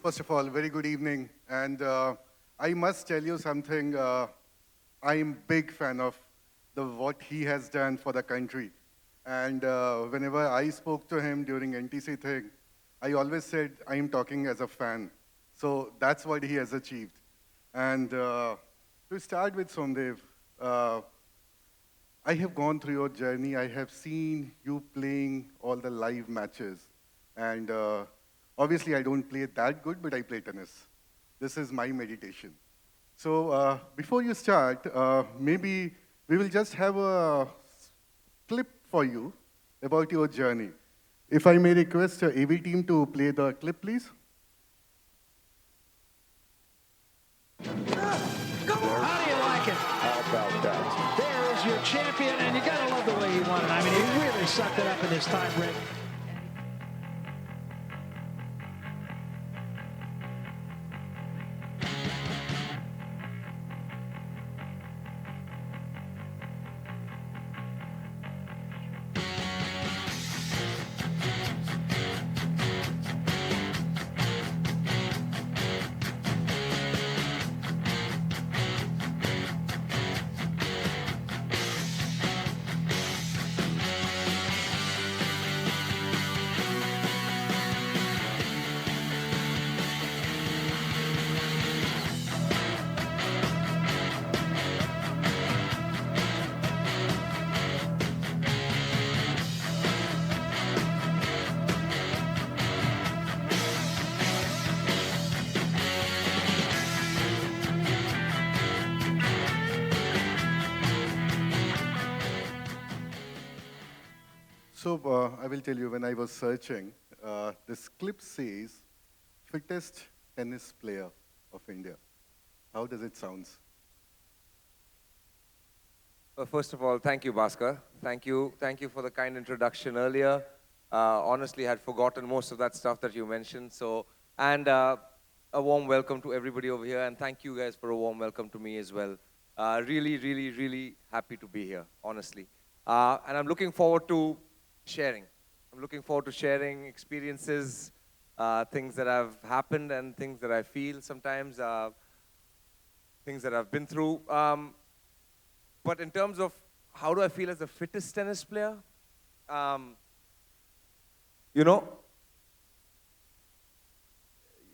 First of all, very good evening. And I must tell you something. I'm big fan of what he has done for the country. And whenever I spoke to him during NTC thing, I always said I'm talking as a fan. So that's what he has achieved. And to start with Somdev, uh, I have gone through your journey. I have seen you playing all the live matches. And obviously, I don't play that good, but I play tennis. This is my meditation. So before you start, maybe we will just have a clip for you about your journey. If I may request AV team to play the clip, please. Come on. How do you like it? How about that? There is your champion, and you gotta love the way he won it. I mean, he really sucked it up in this tie break. So I will tell you, when I was searching, this clip says, fittest tennis player of India. How does it sound? Well, first of all, thank you, Bhaskar. Thank you for the kind introduction earlier. Honestly, I had forgotten most of that stuff that you mentioned. So, and a warm welcome to everybody over here, and thank you guys for a warm welcome to me as well. Really, really, really happy to be here, honestly. And I'm looking forward to sharing. I'm looking forward to sharing experiences, things that have happened and things that I feel sometimes, things that I've been through. But in terms of how do I feel as the fittest tennis player, you know,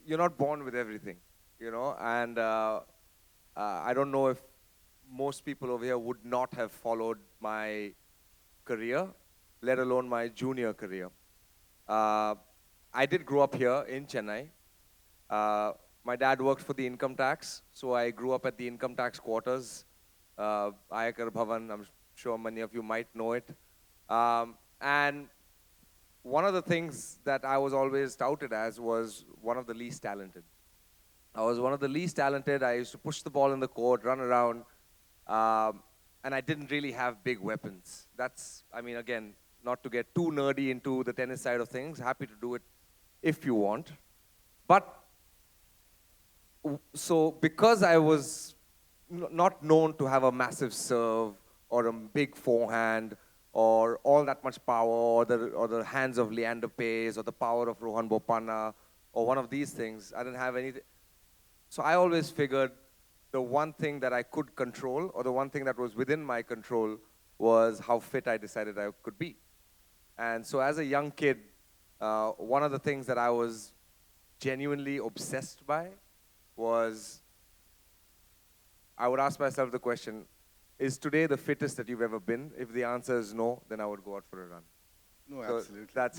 you're not born with everything, you know, and I don't know if most people over here would not have followed my career, let alone my junior career. I did grow up here in Chennai. My dad worked for the income tax, so I grew up at the income tax quarters. Ayakar Bhavan, I'm sure many of you might know it. And one of the things that I was always touted as was one of the least talented. I was one of the least talented. I used to push the ball in the court, run around, and I didn't really have big weapons. That's, I mean, again, not to get too nerdy into the tennis side of things, happy to do it if you want. But, so because I was not known to have a massive serve or a big forehand or all that much power or the hands of Leander Pace or the power of Rohan Bopanna or one of these things, I didn't have anything. So I always figured the one thing that I could control or the one thing that was within my control was how fit I decided I could be. And so as a young kid, one of the things that I was genuinely obsessed by was I would ask myself the question, is today the fittest that you've ever been? If the answer is no, then I would go out for a run. No, So absolutely. that's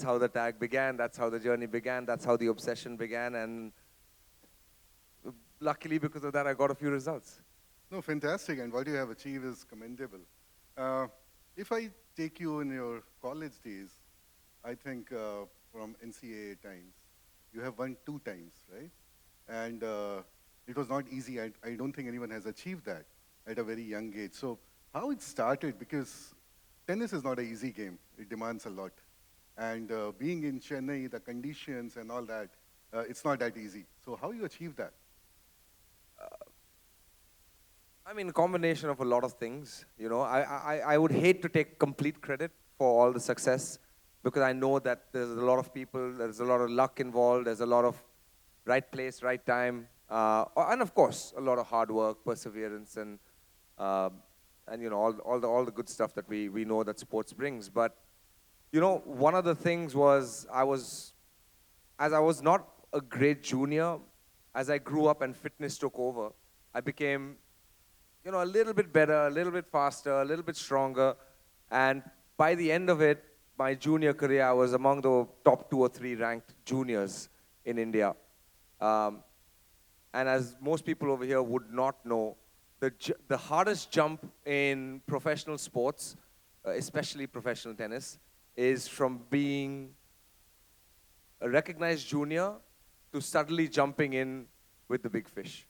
how the tag began, that's how the journey began, that's how the obsession began, and luckily because of that I got a few results. No, fantastic, and what you have achieved is commendable. If I take you in your college days, I think from NCAA times, you have won 2 times, right? And it was not easy. I don't think anyone has achieved that at a very young age. So how it started, because tennis is not an easy game. It demands a lot. And being in Chennai, the conditions and all that, it's not that easy. So how you achieve that? I mean, a combination of a lot of things. You know, I would hate to take complete credit for all the success. because I know that there's a lot of people, there's a lot of luck involved, there's a lot of right place, right time, and of course, a lot of hard work, perseverance, and you know, all the good stuff that we know that sports brings. But you know, one of the things was as I was not a great junior, as I grew up and fitness took over, I became, you know, a little bit better, a little bit faster, a little bit stronger. And by the end of it, my junior career, I was among the top 2 or 3 ranked juniors in India. Um, and as most people over here would not know, the hardest jump in professional sports, especially professional tennis, is from being a recognized junior to suddenly jumping in with the big fish.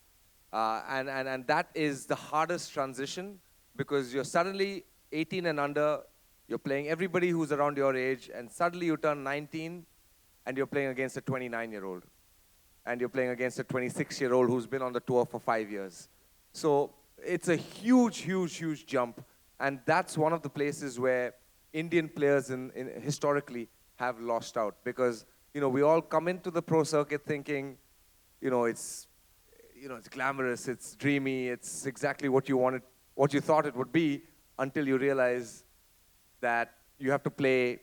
And that is the hardest transition, because you're suddenly 18 and under, you're playing everybody who's around your age, and suddenly you turn 19 and you're playing against a 29-year-old. And you're playing against a 26-year-old who's been on the tour for 5 years. So it's a huge, huge, huge jump. And that's one of the places where Indian players historically have lost out, because you know, we all come into the pro circuit thinking, you know, it's glamorous, it's dreamy, it's exactly what you thought it would be, until you realize that you have to play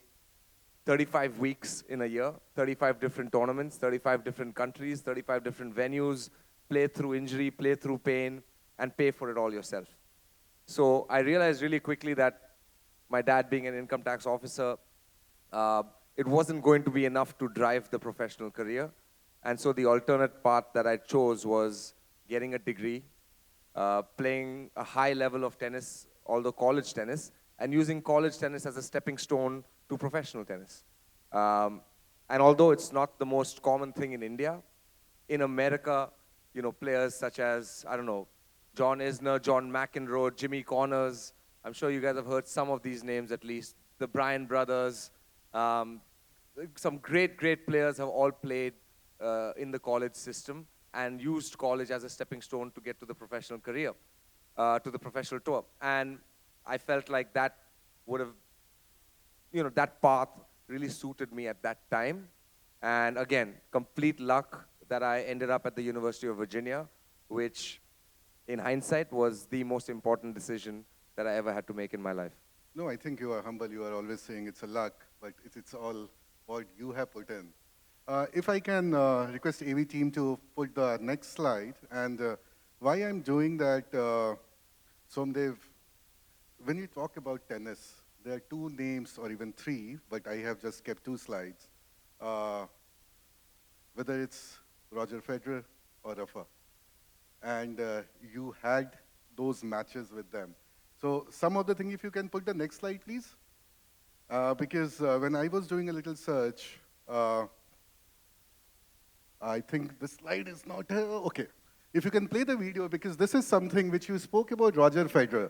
35 weeks in a year, 35 different tournaments, 35 different countries, 35 different venues, play through injury, play through pain, and pay for it all yourself. So I realized really quickly that my dad being an income tax officer, it wasn't going to be enough to drive the professional career. And so the alternate path that I chose was getting a degree, playing a high level of tennis, although college tennis, and using college tennis as a stepping stone to professional tennis. And although it's not the most common thing in India, in America, you know, players such as, I don't know, John Isner, John McEnroe, Jimmy Connors, I'm sure you guys have heard some of these names at least, the Bryan brothers, some great, great players have all played in the college system and used college as a stepping stone to get to the professional career, to the professional tour. And I felt like that would have, you know, that path really suited me at that time. And again, complete luck that I ended up at the University of Virginia, which in hindsight was the most important decision that I ever had to make in my life. No, I think you are humble. You are always saying it's a luck, but it's all what you have put in. If I can request AV team to put the next slide, and why I'm doing that, Somdev, when you talk about tennis, there are 2 names or even 3, but I have just kept 2 slides. Whether it's Roger Federer or Rafa. And you had those matches with them. So some of the thing, if you can put the next slide, please. Because when I was doing a little search, I think the slide is not, okay. If you can play the video, because this is something which you spoke about Roger Federer.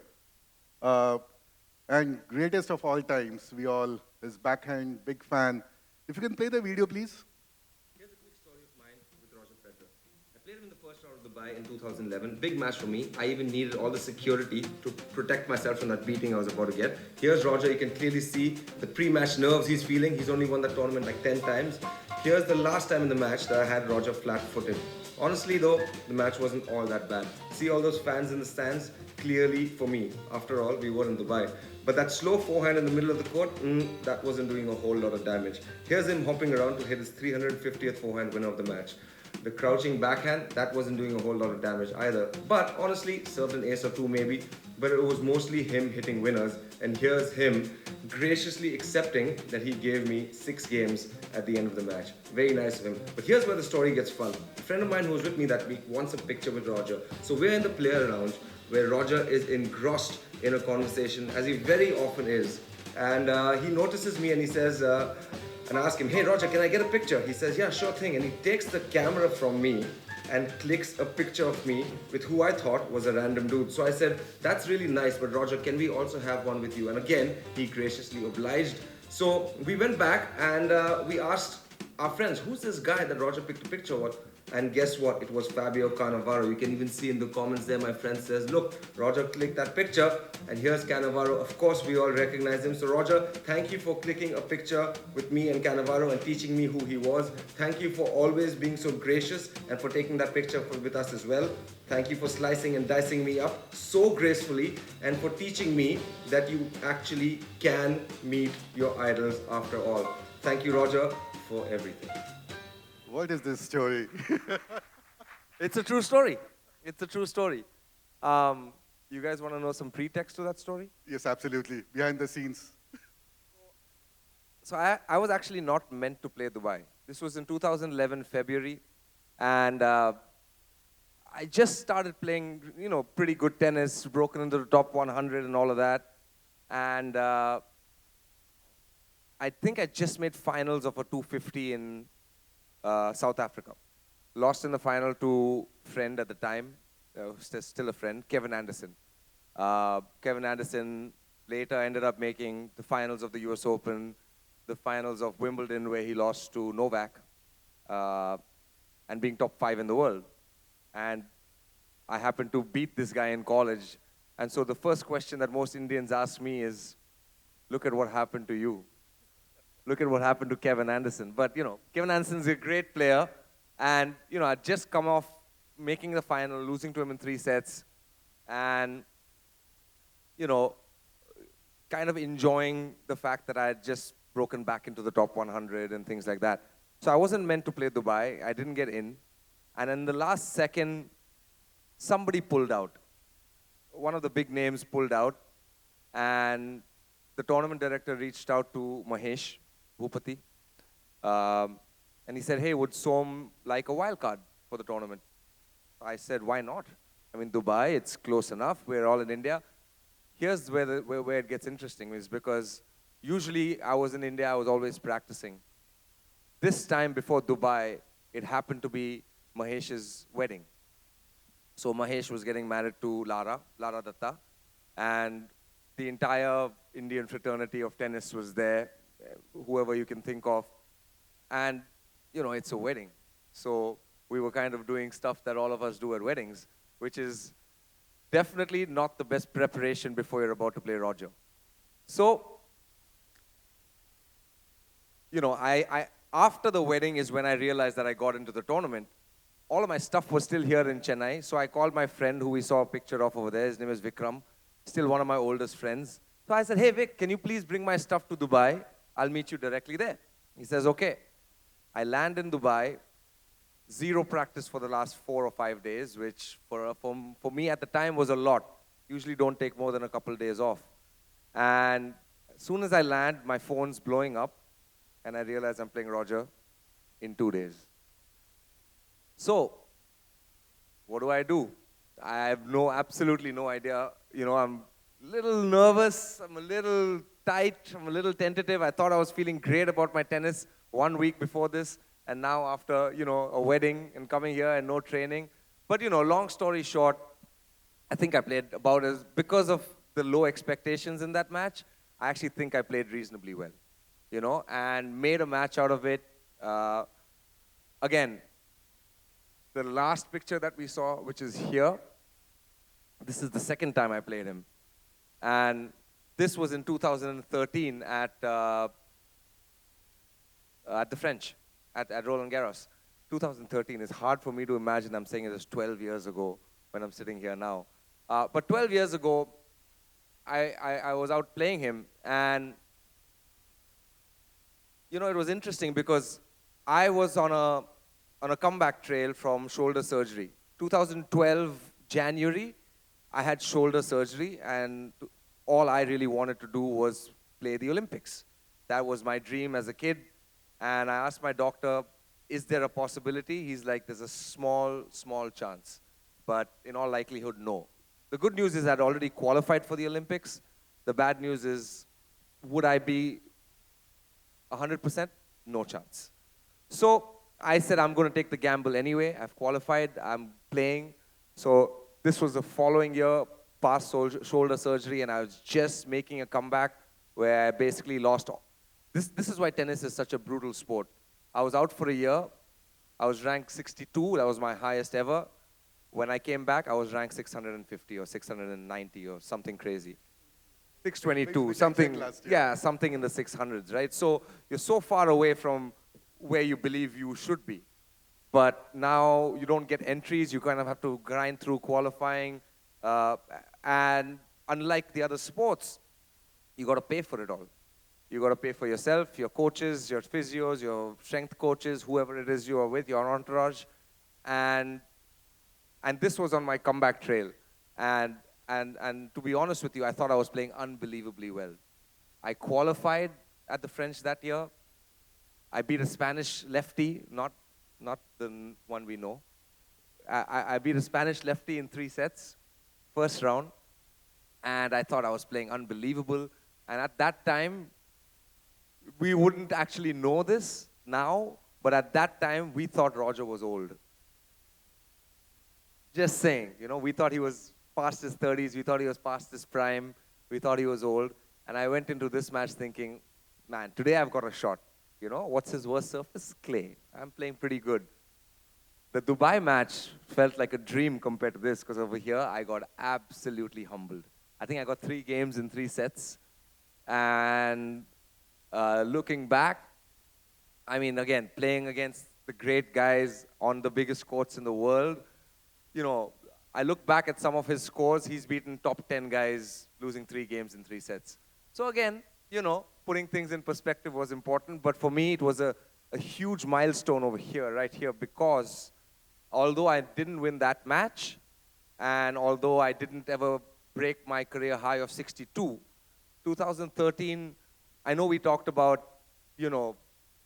And greatest of all times, we all, his backhand, big fan. If you can play the video, please. Here's a quick story of mine with Roger Federer. I played him in the first round of Dubai in 2011. Big match for me. I even needed all the security to protect myself from that beating I was about to get. Here's Roger. You can clearly see the pre-match nerves he's feeling. He's only won that tournament like 10 times. Here's the last time in the match that I had Roger flat-footed. Honestly though, the match wasn't all that bad. See all those fans in the stands? Clearly for me. After all, we were in Dubai. But that slow forehand in the middle of the court, that wasn't doing a whole lot of damage. Here's him hopping around to hit his 350th forehand winner of the match. The crouching backhand, that wasn't doing a whole lot of damage either. But honestly, served an ace or 2 maybe, but it was mostly him hitting winners. And here's him graciously accepting that he gave me 6 games at the end of the match. Very nice of him. But here's where the story gets fun. A friend of mine who was with me that week wants a picture with Roger. So we're in the player lounge where Roger is engrossed in a conversation, as he very often is. And he notices me and he says, and I ask him, hey Roger, can I get a picture? He says, yeah, sure thing. And he takes the camera from me and clicks a picture of me with who I thought was a random dude. So I said, that's really nice, but Roger, can we also have one with you? And again, he graciously obliged. So we went back and we asked our friends, who's this guy that Roger picked a picture of? And guess what? It was Fabio Cannavaro. You can even see in the comments there, my friend says, look, Roger clicked that picture, and here's Cannavaro. Of course, we all recognize him. So Roger, thank you for clicking a picture with me and Cannavaro and teaching me who he was. Thank you for always being so gracious and for taking that picture with us as well. Thank you for slicing and dicing me up so gracefully and for teaching me that you actually can meet your idols after all. Thank you, Roger, for everything. What is this story? It's a true story. It's a true story. You guys want to know some pretext to that story? Yes, absolutely. Behind the scenes. So I was actually not meant to play Dubai. This was in 2011, February. And I just started playing, pretty good tennis, broken into the top 100 and all of that. And I think I just made finals of a 250 in South Africa. Lost in the final to friend at the time, still a friend, Kevin Anderson. Kevin Anderson later ended up making the finals of the US Open, the finals of Wimbledon where he lost to Novak, and being top 5 in the world. And I happened to beat this guy in college. And so the first question that most Indians ask me is, look at what happened to you. Look at what happened to Kevin Anderson. But, Kevin Anderson's a great player. And, I'd just come off making the final, losing to him in 3 sets. And, kind of enjoying the fact that I had just broken back into the top 100 and things like that. So I wasn't meant to play Dubai. I didn't get in. And in the last second, somebody pulled out. One of the big names pulled out. And the tournament director reached out to Mahesh Bhupati. And he said, hey, would Som like a wild card for the tournament? I said, why not? I mean, Dubai, it's close enough. We're all in India. Here's where it gets interesting, is because usually I was in India, I was always practicing. This time before Dubai, it happened to be Mahesh's wedding. So Mahesh was getting married to Lara Datta, and the entire Indian fraternity of tennis was there, whoever you can think of. And, it's a wedding. So we were kind of doing stuff that all of us do at weddings, which is definitely not the best preparation before you're about to play Roger. So, I after the wedding is when I realized that I got into the tournament. All of my stuff was still here in Chennai, so I called my friend who we saw a picture of over there. His name is Vikram, still one of my oldest friends. So I said, hey, Vic, can you please bring my stuff to Dubai? I'll meet you directly there. He says, okay. I land in Dubai, 0 practice for the last 4 or 5 days, which for me at the time was a lot. Usually don't take more than a couple days off. And as soon as I land, my phone's blowing up, and I realize I'm playing Roger in 2 days. So, what do? I have absolutely no idea. I'm a little nervous, I'm a little tight, I'm a little tentative. I thought I was feeling great about my tennis 1 week before this, and now after, a wedding and coming here and no training. But, long story short, I think I played because of the low expectations in that match, I actually think I played reasonably well, and made a match out of it. Again, the last picture that we saw, which is here, this is the second time I played him. And this was in 2013 at the French, at Roland Garros. 2013 is hard for me to imagine. I'm saying it was 12 years ago when I'm sitting here now. But 12 years ago, I was out playing him, and it was interesting because I was on a comeback trail from shoulder surgery. 2012 January, I had shoulder surgery, and all I really wanted to do was play the Olympics. That was my dream as a kid. And I asked my doctor, is there a possibility? He's like, there's a small chance. But in all likelihood, no. The good news is I'd already qualified for the Olympics. The bad news is, would I be 100%? No chance. So I said, I'm going to take the gamble anyway. I've qualified, I'm playing. So this was the following year, past shoulder surgery, and I was just making a comeback where I basically lost all. This is why tennis is such a brutal sport. I was out for a year. I was ranked 62. That was my highest ever. When I came back, I was ranked 650 or 690 or something crazy. 622, Which I something, checked last year. yeah, something in the 600s, right? So you're so far away from where you believe you should be. But now you don't get entries. You kind of have to grind through qualifying. And unlike the other sports, you got to pay for it all. You got to pay for yourself, your coaches, your physios, your strength coaches, whoever it is you are with, your entourage. And this was on my comeback trail. And to be honest with you, I thought I was playing unbelievably well. I qualified at the French that year. I beat a Spanish lefty, not the one we know. I beat a Spanish lefty in 3 sets, first round. And I thought I was playing unbelievable. And at that time, we wouldn't actually know this now, but at that time, we thought Roger was old. Just saying, we thought he was past his 30s, we thought he was past his prime, we thought he was old. And I went into this match thinking, man, today I've got a shot. What's his worst surface? Clay. I'm playing pretty good. The Dubai match felt like a dream compared to this, because over here, I got absolutely humbled. I think I got 3 games in 3 sets. And looking back, I mean, again, playing against the great guys on the biggest courts in the world, I look back at some of his scores. He's beaten top 10 guys, losing 3 games in 3 sets. So again, putting things in perspective was important. But for me, it was a huge milestone over here, right here, because although I didn't win that match, and although I didn't ever break my career high of 62, 2013, I know we talked about,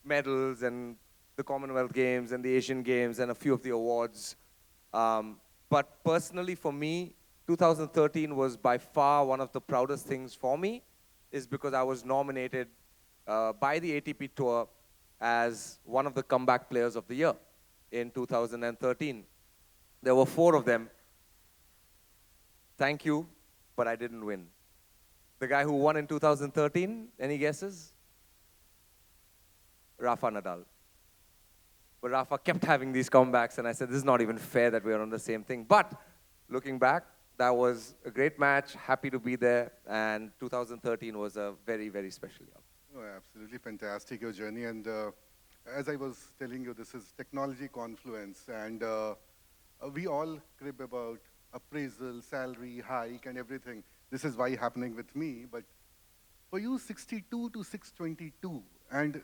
medals and the Commonwealth Games and the Asian Games and a few of the awards. But personally for me, 2013 was by far one of the proudest things for me, is because I was nominated by the ATP Tour as one of the comeback players of the year in 2013. There were 4 of them. Thank you, but I didn't win. The guy who won in 2013, any guesses? Rafa Nadal. But Rafa kept having these comebacks, and I said, this is not even fair that we're on the same thing. But looking back, that was a great match, happy to be there, and 2013 was a very, very special year. Oh, absolutely fantastic, your journey. And as I was telling you, this is technology confluence. And we all crib about appraisal, salary, hike, and everything. This is why happening with me. But for you, 62 to 622, and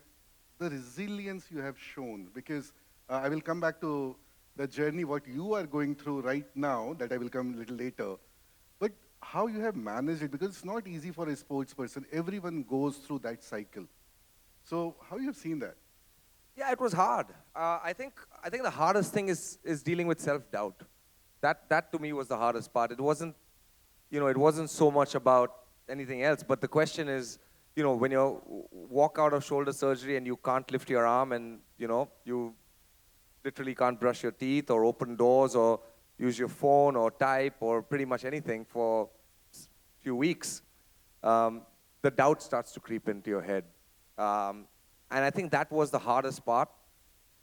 the resilience you have shown, because I will come back to the journey, what you are going through right now, that I will come a little later. But how you have managed it, because it's not easy for a sports person. Everyone goes through that cycle. So how you have seen that? Yeah, it was hard. I think the hardest thing is dealing with self-doubt. That to me was the hardest part. It wasn't so much about anything else, but the question is, when you walk out of shoulder surgery and you can't lift your arm, and you literally can't brush your teeth or open doors or use your phone or type or pretty much anything for a few weeks, the doubt starts to creep into your head. And I think that was the hardest part.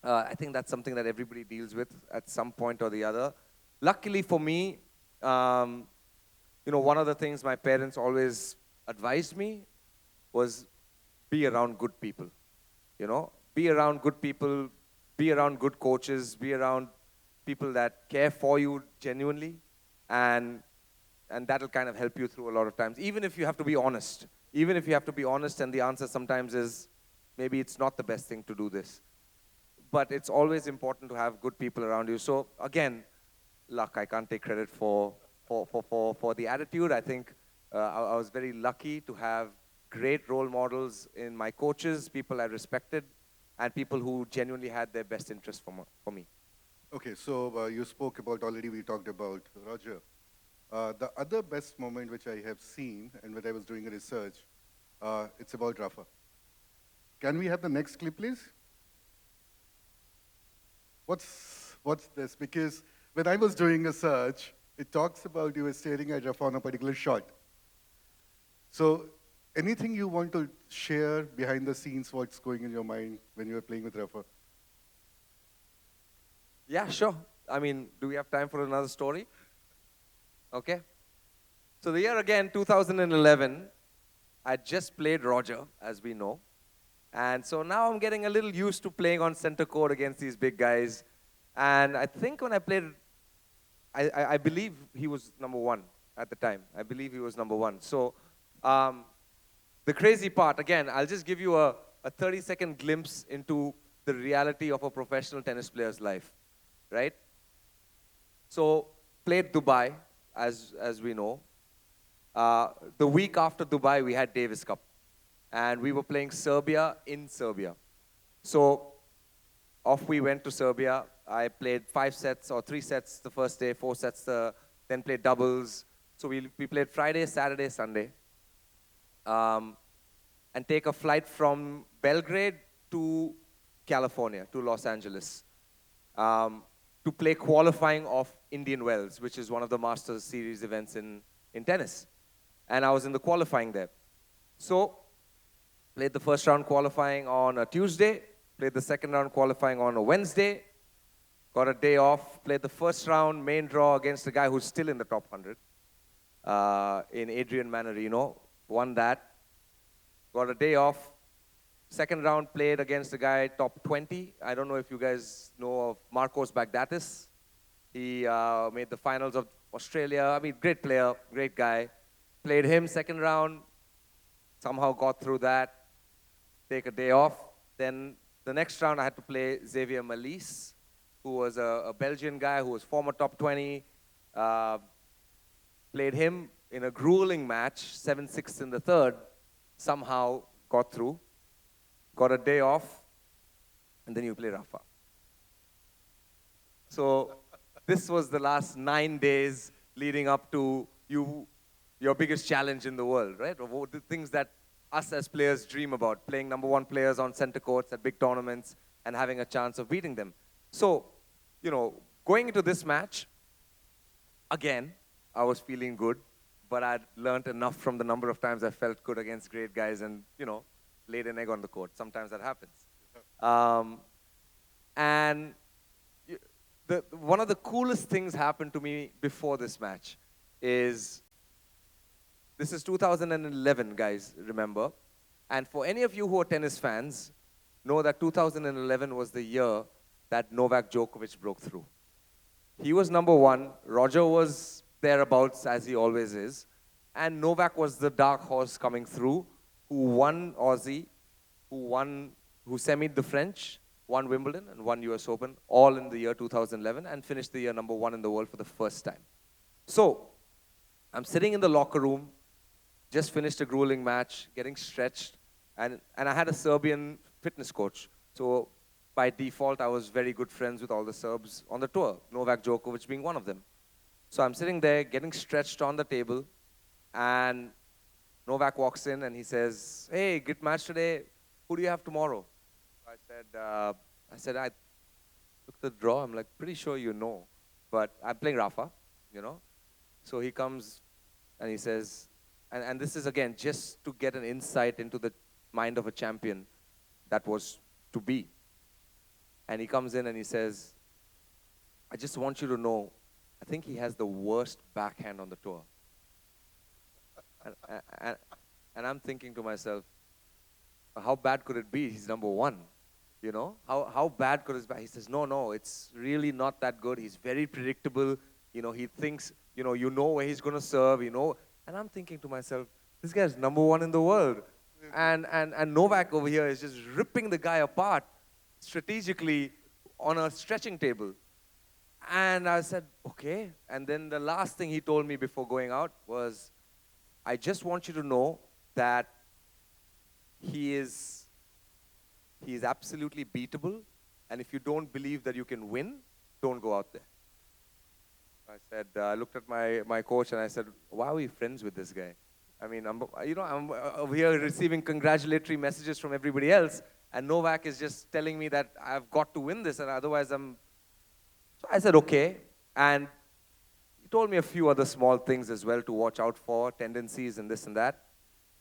I think that's something that everybody deals with at some point or the other. Luckily for me, one of the things my parents always advised me was be around good people. Be around good people, be around good coaches, be around people that care for you genuinely, and that'll kind of help you through a lot of times. Even if you have to be honest. Even if you have to be honest, and the answer sometimes is, maybe it's not the best thing to do this. But it's always important to have good people around you. So again, luck. I can't take credit for the attitude. I think I was very lucky to have great role models in my coaches, people I respected, and people who genuinely had their best interest for me. Okay, so you spoke about, already we talked about Roger. The other best moment which I have seen, and when I was doing research, it's about Rafa. Can we have the next clip, please? What's this? Because when I was doing a search, it talks about you were staring at Rafa on a particular shot. So Anything you want to share behind the scenes, what's going in your mind when you're playing with Rafa? Yeah, sure. I mean, do we have time for another story? Okay. So the year again, 2011, I just played Roger, as we know. And so now I'm getting a little used to playing on center court against these big guys. And I think when I played, I believe he was number one at the time. I believe he was number one. So the crazy part, again, I'll just give you a 30-second glimpse into the reality of a professional tennis player's life, right? So played Dubai, as we know. The week after Dubai, we had Davis Cup. And we were playing Serbia in Serbia. So off we went to Serbia. I played 5 sets or 3 sets the first day, 4 sets, then played doubles. So we played Friday, Saturday, Sunday. And take a flight from Belgrade to California, to Los Angeles, to play qualifying of Indian Wells, which is one of the Masters Series events in tennis. And I was in the qualifying there. So played the first round qualifying on a Tuesday, played the second round qualifying on a Wednesday, got a day off, played the first round main draw against a guy who's still in the top 100, in Adrian Manarino, won that, got a day off. Second round played against a guy top 20. I don't know if you guys know of Marcos Bagdatis. He made the finals of Australia. I mean, great player, great guy. Played him second round, somehow got through that, take a day off. Then the next round I had to play Xavier Malisse, who was a Belgian guy who was former top 20. Played him in a grueling match, 7-6 in the third, somehow got through, got a day off, and then you play Rafa. So this was the last 9 days leading up to your biggest challenge in the world, right? Of the things that us as players dream about, playing number 1 players on center courts at big tournaments and having a chance of beating them. So, going into this match, again, I was feeling good, but I'd learned enough from the number of times I felt good against great guys and, laid an egg on the court. Sometimes that happens. And one of the coolest things happened to me before this match is, this is 2011, guys, remember. And for any of you who are tennis fans, know that 2011 was the year that Novak Djokovic broke through. He was number 1. Roger was thereabouts, as he always is. And Novak was the dark horse coming through, who won Aussie, who semied the French, won Wimbledon, and won US Open, all in the year 2011, and finished the year number 1 in the world for the first time. So, I'm sitting in the locker room, just finished a grueling match, getting stretched, and I had a Serbian fitness coach. So by default, I was very good friends with all the Serbs on the tour, Novak Djokovic being one of them. So I'm sitting there, getting stretched on the table, and Novak walks in and he says, "Hey, good match today. Who do you have tomorrow?" I said, I looked at the draw. I'm like, pretty sure you know, but I'm playing Rafa, So he comes and he says, and this is, again, just to get an insight into the mind of a champion that was to be. And he comes in and he says, "I just want you to know, I think he has the worst backhand on the tour." And I'm thinking to myself, how bad could it be? He's number 1, How bad could his backhand? He says, no, it's really not that good. He's very predictable. He thinks, you know where he's going to serve, And I'm thinking to myself, this guy's number 1 in the world. And Novak over here is just ripping the guy apart strategically on a stretching table. And I said, okay. And then the last thing he told me before going out was, "I just want you to know that he is absolutely beatable. And if you don't believe that you can win, don't go out there." I looked at my coach and I said, "Why are we friends with this guy? I mean, I'm over here receiving congratulatory messages from everybody else, and Novak is just telling me that I've got to win this, and otherwise So I said, okay. And he told me a few other small things as well to watch out for, tendencies and this and that.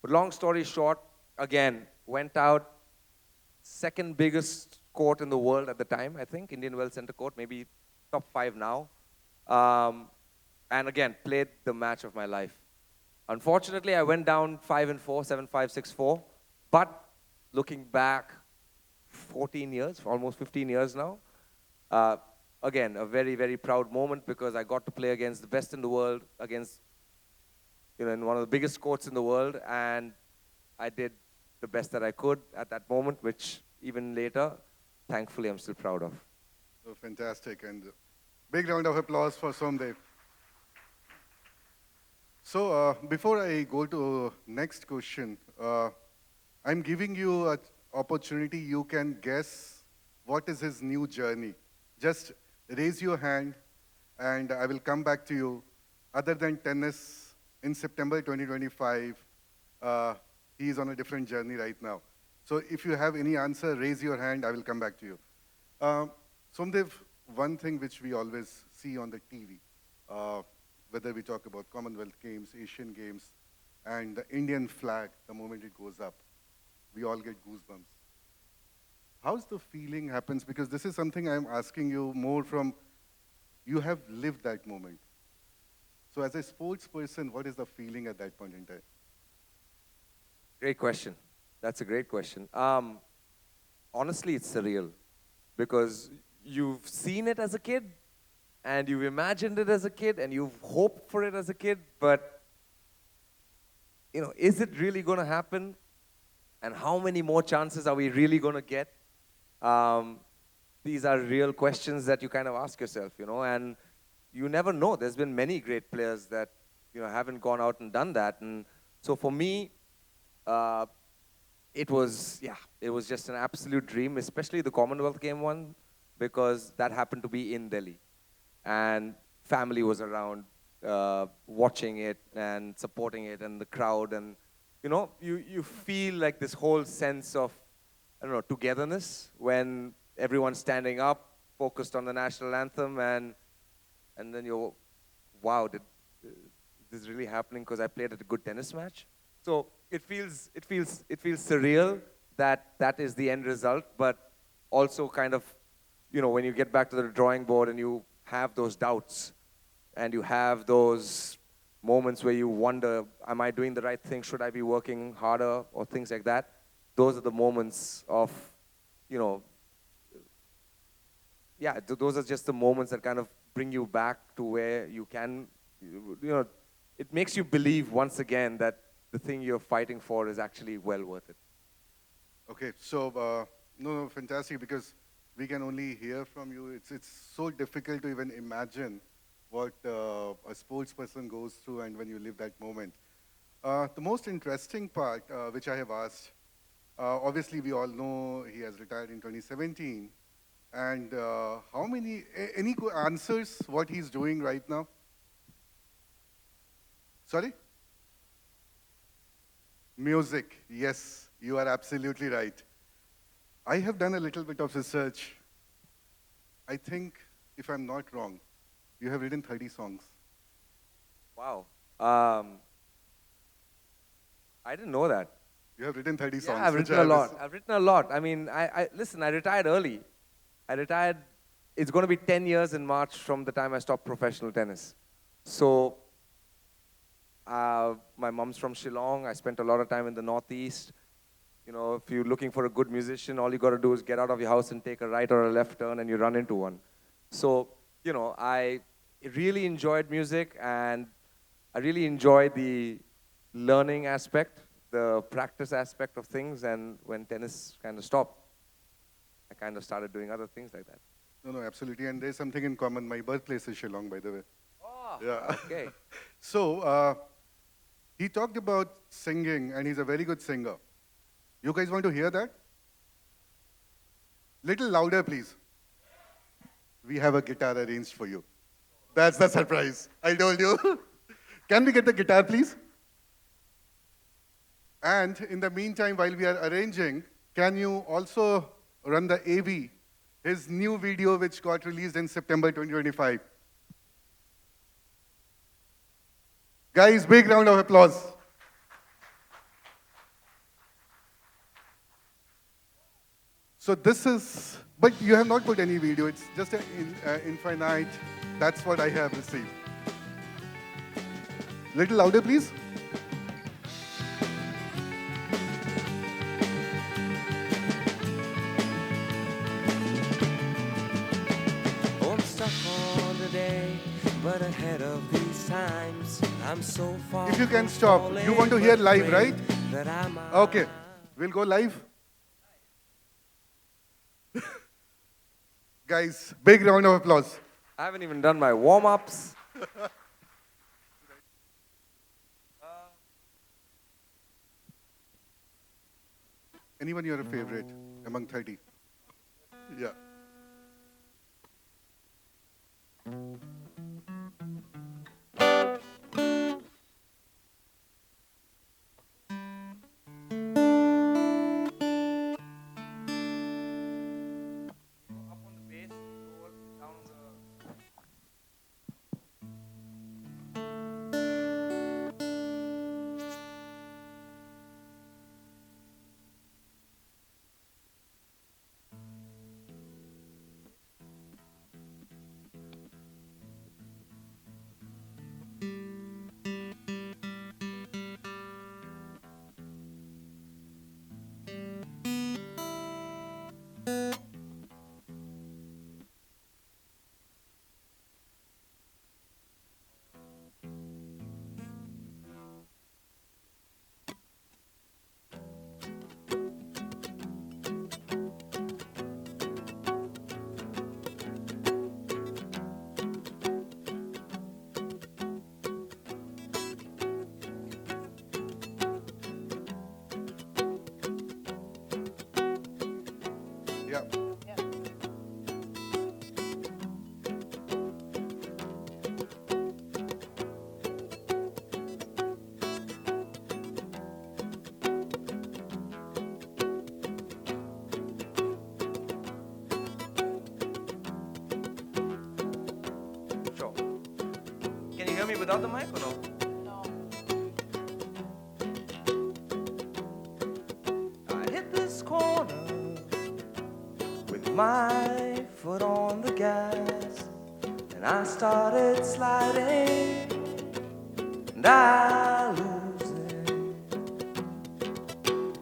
But long story short, again, went out, second biggest court in the world at the time, I think, Indian Wells Center Court, maybe top 5 now. And again, played the match of my life. Unfortunately, I went down 5-4, 7-5, 6-4. But looking back, 14 years, almost 15 years now, again, a very, very proud moment because I got to play against the best in the world, against, in one of the biggest courts in the world, and I did the best that I could at that moment, which even later, thankfully, I'm still proud of. So fantastic, and big round of applause for Somdev. So before I go to next question, I'm giving you an opportunity. You can guess what is his new journey. Just raise your hand, and I will come back to you. Other than tennis, in September 2025, he is on a different journey right now. So if you have any answer, raise your hand. I will come back to you. Somdev, one thing which we always see on the TV, whether we talk about Commonwealth Games, Asian Games, and the Indian flag, the moment it goes up, we all get goosebumps. How's the feeling happens? Because this is something I'm asking you more from, you have lived that moment. So as a sports person, what is the feeling at that point in time? Great question. That's a great question. Honestly, it's surreal because you've seen it as a kid and you've imagined it as a kid and you've hoped for it as a kid, but is it really going to happen? And how many more chances are we really going to get? These are real questions that you kind of ask yourself, and you never know. There's been many great players that, haven't gone out and done that. And so for me, it was just an absolute dream, especially the Commonwealth game one, because that happened to be in Delhi. And family was around watching it and supporting it, and the crowd, and you feel like this whole sense of, togetherness when everyone's standing up, focused on the national anthem, and then you're, wow, did this is really happening because I played at a good tennis match? So it feels surreal that is the end result, but also kind of, when you get back to the drawing board and you have those doubts and you have those moments where you wonder, am I doing the right thing? Should I be working harder or things like that? Those are the moments of, those are just the moments that kind of bring you back to where you can, it makes you believe once again that the thing you're fighting for is actually well worth it. Okay, so, no, fantastic, because we can only hear from you. It's so difficult to even imagine what a sports person goes through and when you live that moment. The most interesting part, which I have asked, obviously we all know he has retired in 2017. And any answers what he's doing right now? Sorry? Music, yes, you are absolutely right. I have done a little bit of research. I think, if I'm not wrong, you have written 30 songs. Wow. I didn't know that. You have written 30 songs. Yeah, I've written a lot. I've written a lot. I mean, listen, I retired early. It's going to be 10 years in March from the time I stopped professional tennis. So, my mom's from Shillong. I spent a lot of time in the Northeast. If you're looking for a good musician, all you got to do is get out of your house and take a right or a left turn and you run into one. So, I really enjoyed music and I really enjoyed the learning aspect, the practice aspect of things, and when tennis kind of stopped, I kind of started doing other things like that. No, absolutely. And there's something in common. My birthplace is Shillong, by the way. Oh, yeah. Okay. So, he talked about singing, and he's a very good singer. You guys want to hear that? Little louder, please. We have a guitar arranged for you. That's the surprise. I told you. Can we get the guitar, please? And in the meantime, while we are arranging, can you also run the AV, his new video which got released in September 2025? Guys, big round of applause. So this is, but you have not put any video. It's just an infinite. That's what I have received. Little louder, please. Oh, I'm stuck on the day, but ahead of these times, I'm so far. If you can from stop. You falling, want to hear but live, right? that I'm Okay. We'll go live. Guys, big round of applause. I haven't even done my warm-ups. Anyone you're a favorite among 30? Yeah. Up on the bass, go down the... Yeah. Sure. Can you hear me without the mic or no? I hit this corner with my foot on the gas, and I started sliding, and I lose it,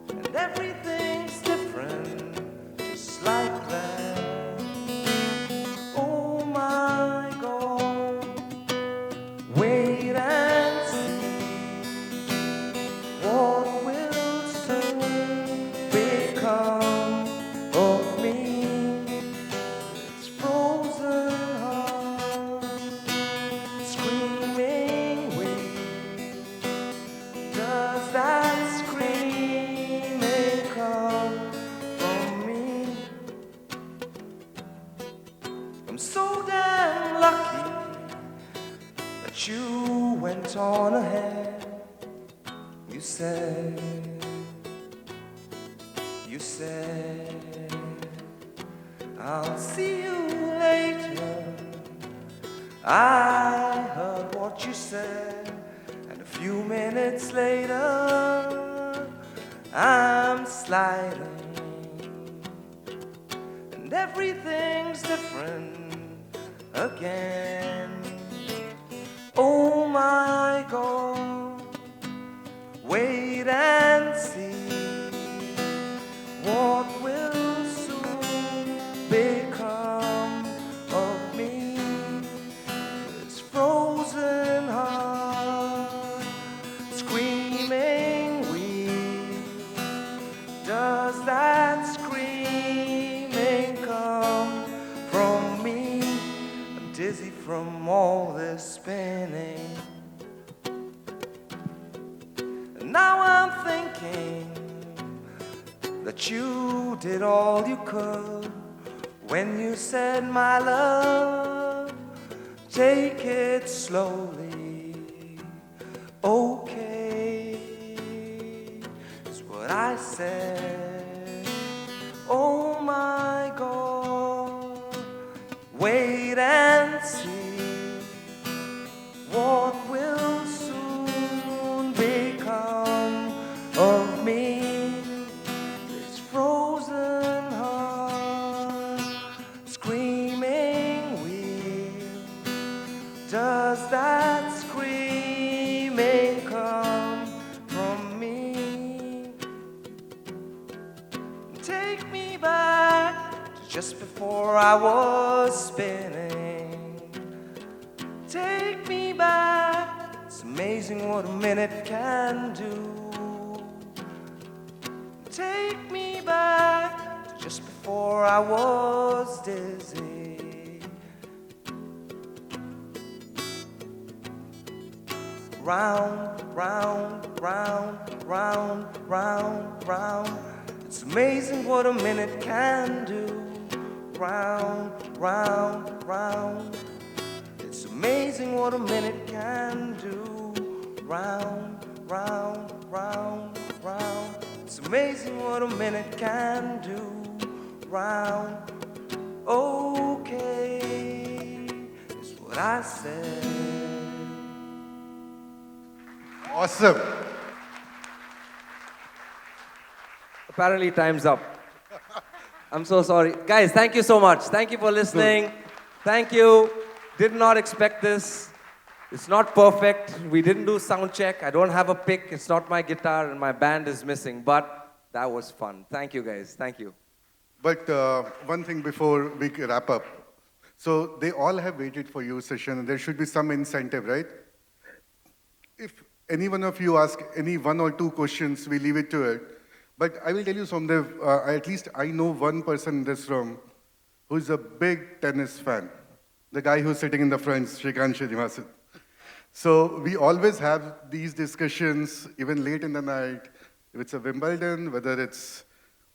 and everything's different, just like that. Oh my God, wait and see what will soon become of me. It's frozen heart, screaming wind. Does that screaming come from me? I'm so damn lucky that you went on ahead. You said, I'll see you later. I heard what you said, and a few minutes later, I'm sliding, and everything's different again. Oh my God, wait and see what will soon become of me. This frozen heart, screaming weak. Does that screaming come from me? I'm dizzy from all this spinning. And now I'm thinking that you did all you could when you said, my love, take it slowly. Okay, is what I said. Oh my God, wait and see what will soon become of me. This frozen heart, does that screaming come from me? Take me back to just before I was spinning. Take me back, it's amazing what a minute can do. Take me back to just before I was dizzy. Round, round, round, round, round, round. It's amazing what a minute can do. Round, round, round. It's amazing what a minute can do. Round, round, round, round. It's amazing what a minute can do. Round, okay, is what I said. Awesome. Apparently, time's up. I'm so sorry. Guys, thank you so much. Thank you for listening. Thank you. Did not expect this. It's not perfect. We didn't do sound check. I don't have a pick. It's not my guitar, and my band is missing. But that was fun. Thank you, guys. Thank you. But one thing before we wrap up. So they all have waited for you session, and there should be some incentive, right? If any one of you ask any one or two questions, we leave it to it. But I will tell you, Somdev, at least I know one person in this room who's a big tennis fan. The guy who's sitting in the front, Shrikant. So we always have these discussions, even late in the night, if it's a Wimbledon, whether it's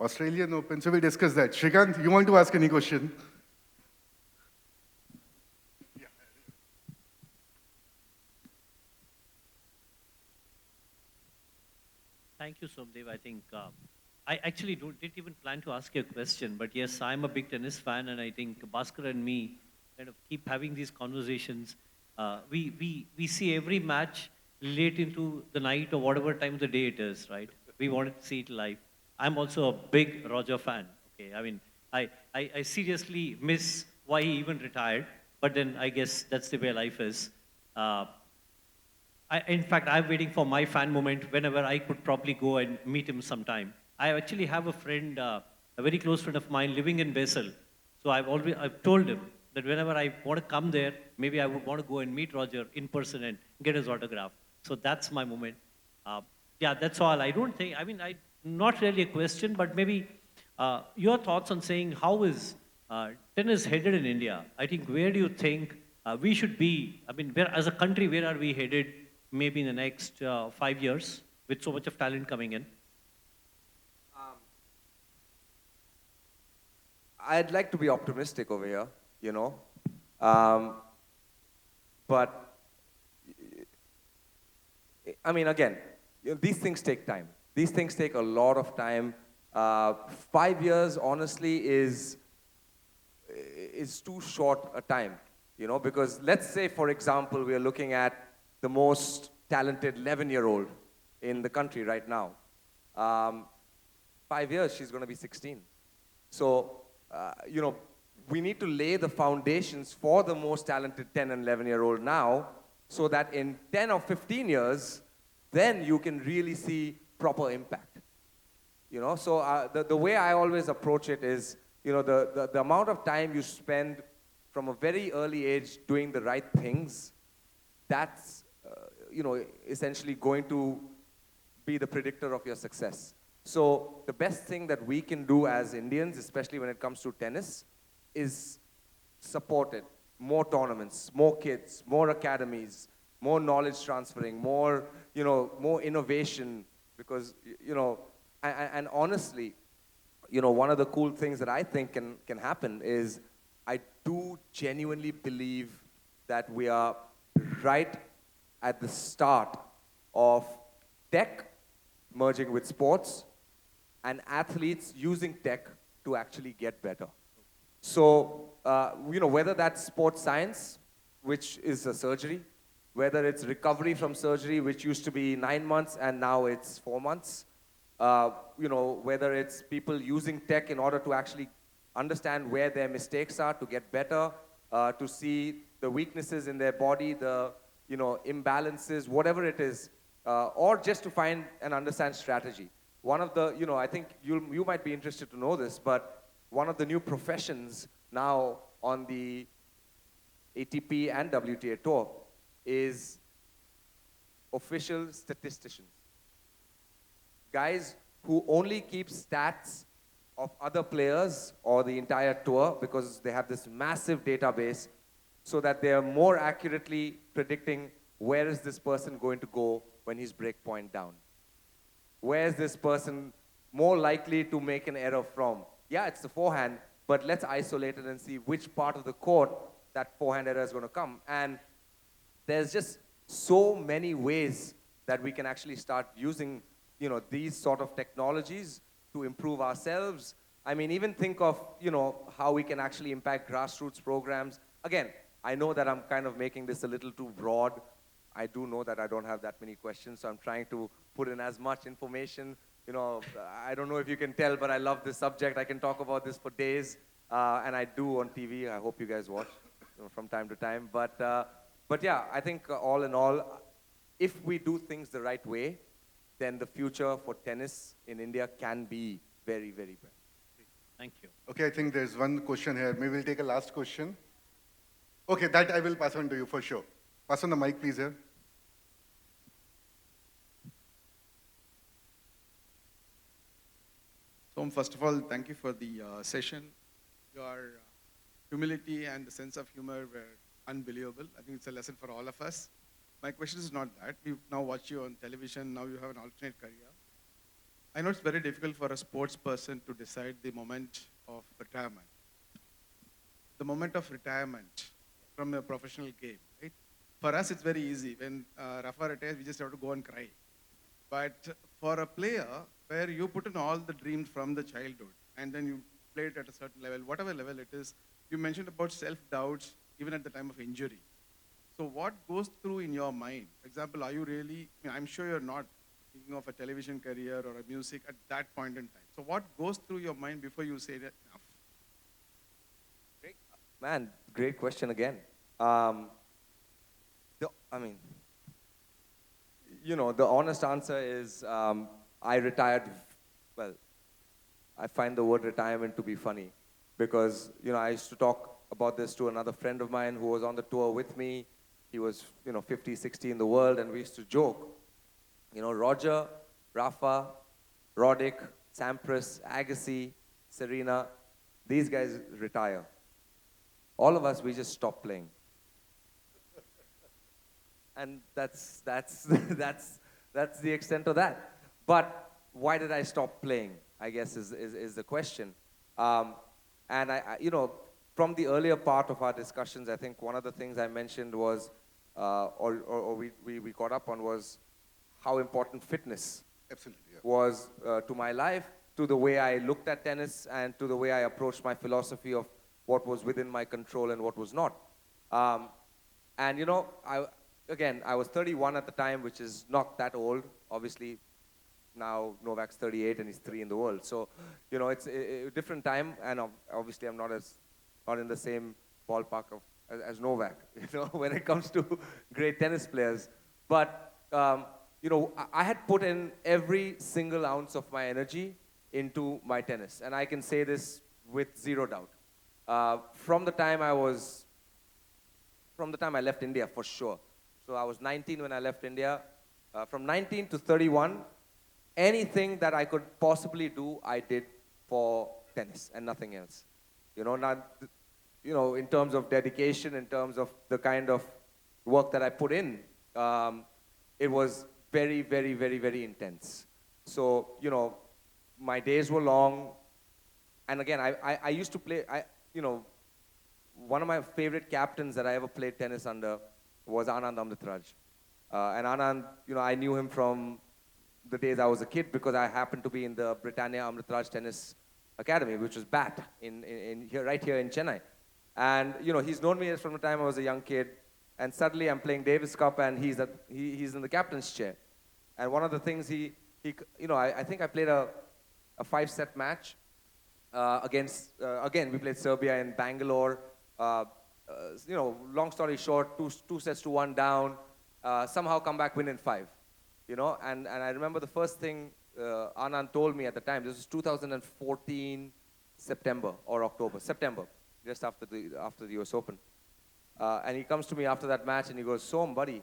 Australian Open, so we discuss that. Shrikant, you want to ask any question? Thank you, Somdev. I think I actually didn't even plan to ask you a question, but yes, I'm a big tennis fan, and I think Bhaskar and me kind of keep having these conversations. We see every match late into the night or whatever time of the day it is, right? We wanted to see it live. I'm also a big Roger fan. Okay, I mean, I seriously miss why he even retired, but then I guess that's the way life is. In fact, I'm waiting for my fan moment whenever I could probably go and meet him sometime. I actually have a friend, a very close friend of mine living in Basel. So I've told him that whenever I want to come there, maybe I would want to go and meet Roger in person and get his autograph. So that's my moment. Yeah, that's all. I don't think, I mean, not really a question, but maybe your thoughts on saying how is tennis headed in India? I think where do you think we should be? I mean, as a country, where are we headed maybe in the next 5 years with so much of talent coming in? I'd like to be optimistic over here, you know. But, I mean, again, these things take time. These things take a lot of time. 5 years, honestly, is too short a time, you know, because let's say, for example, we are looking at the most talented 11-year-old in the country right now. 5 years, she's going to be 16. So, you know, we need to lay the foundations for the most talented 10 and 11-year-old now, so that in 10 or 15 years, then you can really see proper impact. You know, so the way I always approach it is, you know, the amount of time you spend from a very early age doing the right things, that's, you know, essentially going to be the predictor of your success. So the best thing that we can do as Indians, especially when it comes to tennis, is support it. More tournaments, more kids, more academies, more knowledge transferring, more, you know, more innovation. Because, you know, and honestly, you know, one of the cool things that I think can happen is I do genuinely believe that we are right at the start of tech merging with sports and athletes using tech to actually get better. So, you know, whether that's sports science, which is a surgery, whether it's recovery from surgery, which used to be 9 months and now it's 4 months, you know, whether it's people using tech in order to actually understand where their mistakes are to get better, to see the weaknesses in their body, the imbalances, whatever it is, or just to find and understand strategy. One of the, I think you might be interested to know this, but one of the new professions now on the ATP and WTA tour is official statisticians. Guys who only keep stats of other players or the entire tour because they have this massive database so that they are more accurately predicting where is this person going to go when he's break point down. Where is this person more likely to make an error from? Yeah, it's the forehand, but let's isolate it and see which part of the court that forehand error is going to come. And there's just so many ways that we can actually start using, these sort of technologies to improve ourselves. I mean, even think of, how we can actually impact grassroots programs. Again, I know that I'm kind of making this a little too broad. I do know that I don't have that many questions, so I'm trying to put in as much information. I don't know if you can tell, but I love this subject. I can talk about this for days, and I do on TV. I hope you guys watch from time to time. But yeah, I think all in all, if we do things the right way, then the future for tennis in India can be very, very bright. Thank you. Okay, I think there's one question here. Maybe we'll take a last question. Okay, that I will pass on to you for sure. Pass on the mic, please, here. So, first of all, thank you for the session. Your humility and the sense of humor were unbelievable. I think it's a lesson for all of us. My question is not that. We've now watched you on television. Now you have an alternate career. I know it's very difficult for a sports person to decide the moment of retirement. The moment of retirement from a professional game, right? For us, it's very easy. When Rafa retires, we just have to go and cry. But for a player, where you put in all the dreams from the childhood, and then you play it at a certain level, whatever level it is, you mentioned about self-doubts, even at the time of injury. So what goes through in your mind? For example, are you really, I'm sure you're not thinking of a television career or a music at that point in time. So what goes through your mind before you say that enough? Great question again. The honest answer is I retired, well, I find the word retirement to be funny because, I used to talk about this to another friend of mine who was on the tour with me. He was, 50, 60 in the world, and we used to joke. Roger, Rafa, Roddick, Sampras, Agassi, Serena, these guys retire. All of us, we just stop playing. And that's the extent of that. But why did I stop playing, I guess is the question. And I from the earlier part of our discussions, I think one of the things I mentioned was, or we got up on was how important fitness Absolutely, yeah. was to my life, to the way I looked at tennis, and to the way I approached my philosophy of what was within my control and what was not. And I was 31 at the time, which is not that old. Obviously, now Novak's 38 and he's 3 in the world. So, it's a different time, and obviously I'm not in the same ballpark as Novak, when it comes to great tennis players. But, I had put in every single ounce of my energy into my tennis. And I can say this with zero doubt. From the time I left India, for sure. So I was 19 when I left India. From 19 to 31, anything that I could possibly do, I did for tennis and nothing else. In terms of dedication, in terms of the kind of work that I put in, it was very, very, very, very intense. So, my days were long. And again, I used to play, one of my favorite captains that I ever played tennis under was Anand Amritraj. And Anand, I knew him from the days I was a kid because I happened to be in the Britannia Amritraj Tennis Academy, which was BAT right here in Chennai. And, he's known me from the time I was a young kid. And suddenly I'm playing Davis Cup and he's in the captain's chair. And one of the things I think I played a 5-set match against, again, we played Serbia in Bangalore. long story short, two sets to one down, somehow come back, win in 5. And I remember the first thing Anand told me at the time, this was 2014, September or October, September, just after the US Open. And he comes to me after that match and he goes, "Som, buddy,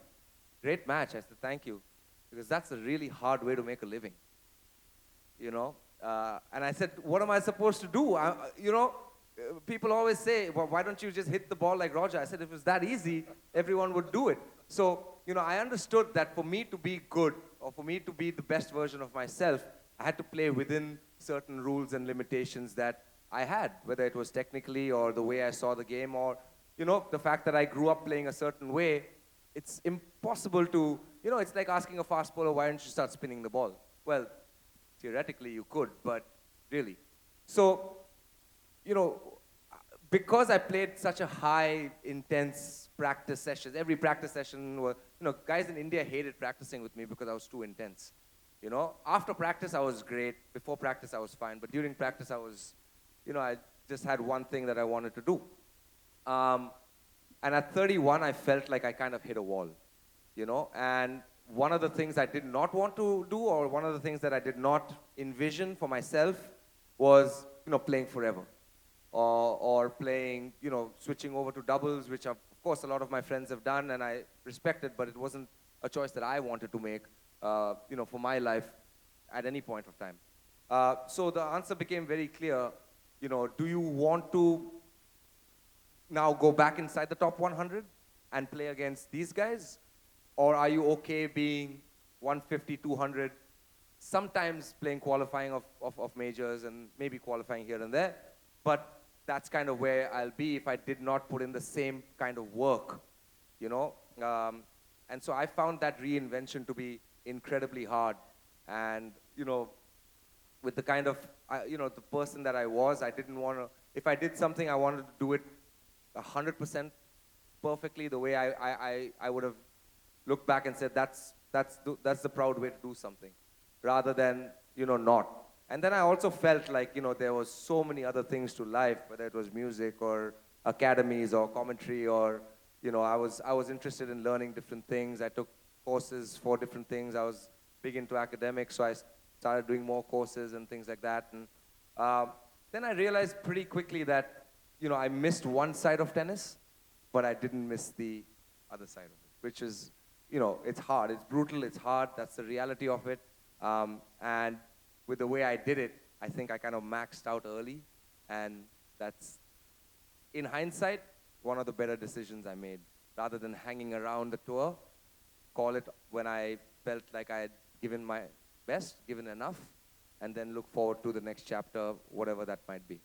great match." I said, "Thank you." Because that's a really hard way to make a living. And I said, "What am I supposed to do?" People always say, "Well, why don't you just hit the ball like Roger?" I said, if it was that easy, everyone would do it. So, I understood that for me to be good or for me to be the best version of myself, I had to play within certain rules and limitations that I had, whether it was technically or the way I saw the game or, the fact that I grew up playing a certain way. It's impossible to, it's like asking a fast bowler, "Why don't you start spinning the ball?" Well, theoretically you could, but really. So, because I played such a high, intense practice sessions, every practice session was, guys in India hated practicing with me because I was too intense. After practice I was great, before practice I was fine, but during practice I was, I just had one thing that I wanted to do. And at 31, I felt like I kind of hit a wall, and one of the things I did not want to do, or one of the things that I did not envision for myself was, playing forever. Or playing, switching over to doubles, which of course a lot of my friends have done and I respect it, but it wasn't a choice that I wanted to make, for my life at any point of time. So the answer became very clear, do you want to now go back inside the top 100 and play against these guys? Or are you okay being 150, 200, sometimes playing qualifying of majors and maybe qualifying here and there, but that's kind of where I'll be if I did not put in the same kind of work, And so I found that reinvention to be incredibly hard. And, with the kind of, the person that I was, I didn't want to, if I did something, I wanted to do it 100% perfectly the way I would have looked back and said, that's the proud way to do something, rather than, not. And then I also felt like, there was so many other things to life, whether it was music or academies or commentary or, I was interested in learning different things. I took courses for different things. I was big into academics, so I started doing more courses and things like that. And then I realized pretty quickly that, I missed one side of tennis, but I didn't miss the other side of it, which is, it's hard. It's brutal. It's hard. That's the reality of it. And with the way I did it, I think I kind of maxed out early, and that's, in hindsight, one of the better decisions I made. Rather than hanging around the tour, call it when I felt like I had given my best, given enough, and then look forward to the next chapter, whatever that might be.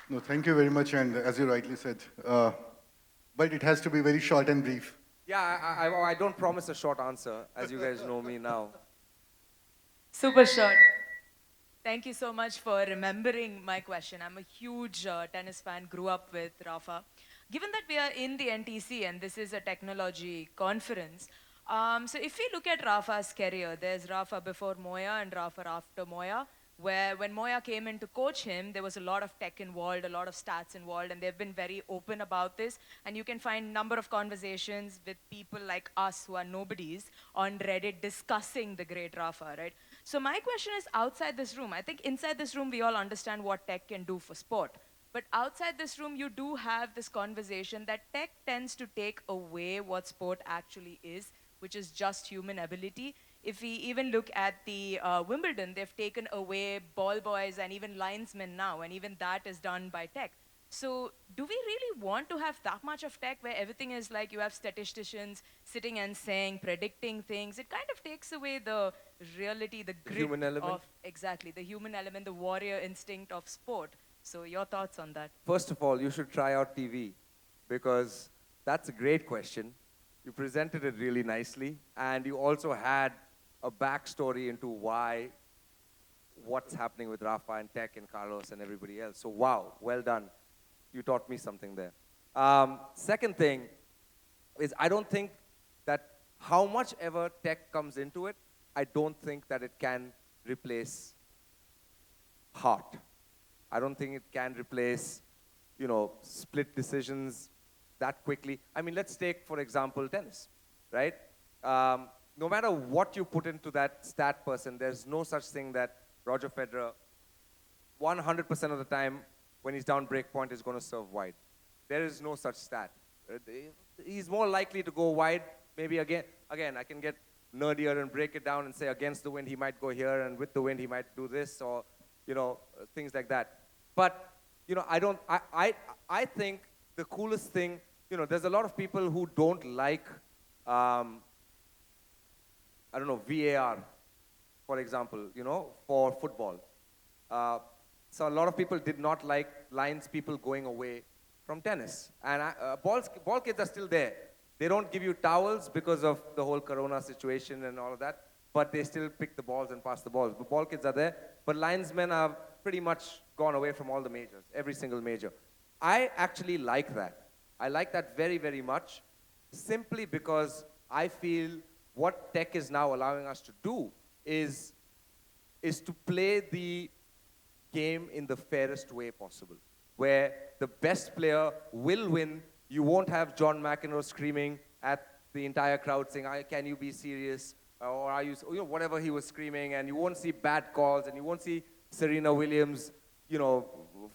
No, thank you very much, and as you rightly said, but it has to be very short and brief. Yeah, I don't promise a short answer, as you guys know me now. Super short. Thank you so much for remembering my question. I'm a huge tennis fan, grew up with Rafa. Given that we are in the NTC and this is a technology conference, so if we look at Rafa's career, there's Rafa before Moya and Rafa after Moya, where when Moya came in to coach him, there was a lot of tech involved, a lot of stats involved, and they've been very open about this. And you can find a number of conversations with people like us who are nobodies on Reddit discussing the great Rafa, right? So my question is, outside this room, I think inside this room, we all understand what tech can do for sport. But outside this room, you do have this conversation that tech tends to take away what sport actually is, which is just human ability. If we even look at the Wimbledon, they've taken away ball boys and even linesmen now, and even that is done by tech. So do we really want to have that much of tech where everything is like you have statisticians sitting and saying, predicting things? It kind of takes away the reality, the grit human element? of, exactly, the human element, the warrior instinct of sport. So your thoughts on that? First of all, you should try out TV, because that's a great question. You presented it really nicely, and you also had a backstory into what's happening with Rafa and Tech and Carlos and everybody else. So wow, well done. You taught me something there. Second thing is, I don't think that how much ever tech comes into it, I don't think that it can replace heart. I don't think it can replace, split decisions that quickly. I mean, let's take, for example, tennis, right? No matter what you put into that stat person, there's no such thing that Roger Federer, 100% of the time, when he's down break point, is going to serve wide. There is no such stat. He's more likely to go wide. Maybe again, I can get nerdier and break it down and say against the wind he might go here, and with the wind he might do this, or things like that. But I think the coolest thing, there's a lot of people who don't like VAR, for example, for football. So a lot of people did not like lines people going away from tennis. And ball kids are still there. They don't give you towels because of the whole corona situation and all of that, but they still pick the balls and pass the balls. The ball kids are there, but linesmen have pretty much gone away from all the majors, every single major. I actually like that. I like that very, very much, simply because I feel what tech is now allowing us to do is to play the game in the fairest way possible, where the best player will win. You won't have John McEnroe screaming at the entire crowd saying, can you be serious? Or are you, whatever he was screaming, and you won't see bad calls, and you won't see Serena Williams,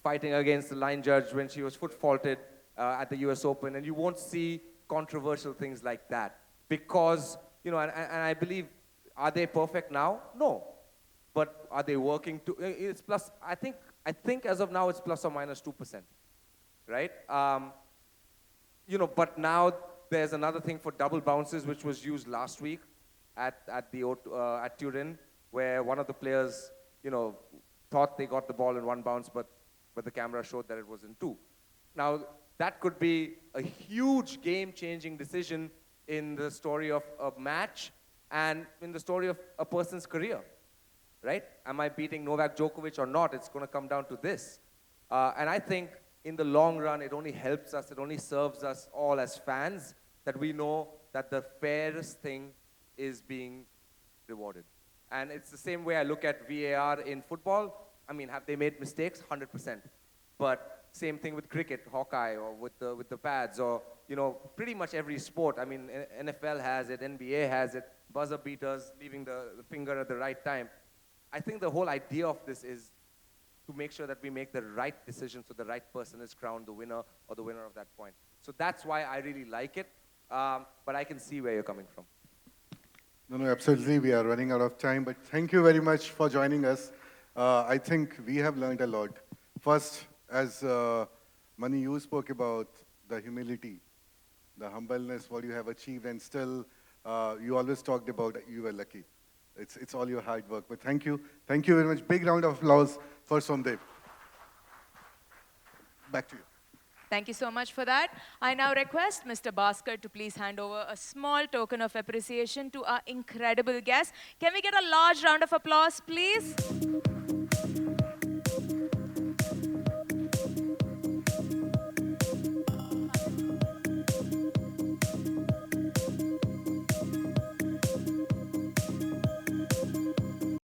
fighting against the line judge when she was foot faulted at the US Open, and you won't see controversial things like that. Because, and I believe, are they perfect now? No. But are they working to, it's plus, I think as of now it's plus or minus 2%, right? But now there's another thing for double bounces, which was used last week at Turin, where one of the players, thought they got the ball in one bounce, but the camera showed that it was in two. Now, that could be a huge game-changing decision in the story of a match and in the story of a person's career, right? Am I beating Novak Djokovic or not? It's going to come down to this. And I think in the long run, it only helps us, it only serves us all as fans that we know that the fairest thing is being rewarded. And it's the same way I look at VAR in football. I mean, have they made mistakes? 100%. But same thing with cricket, Hawkeye, or with the pads, or pretty much every sport. I mean, NFL has it, NBA has it, buzzer beaters, leaving the finger at the right time. I think the whole idea of this is to make sure that we make the right decision so the right person is crowned the winner or the winner of that point. So that's why I really like it, but I can see where you're coming from. No, absolutely. We are running out of time, but thank you very much for joining us. I think we have learned a lot. First, as Mani, you spoke about the humility, the humbleness, what you have achieved, and still you always talked about you were lucky. It's all your hard work. But thank you. Thank you very much. Big round of applause for Somdev. Back to you. Thank you so much for that. I now request Mr. Bhaskar to please hand over a small token of appreciation to our incredible guest. Can we get a large round of applause, please?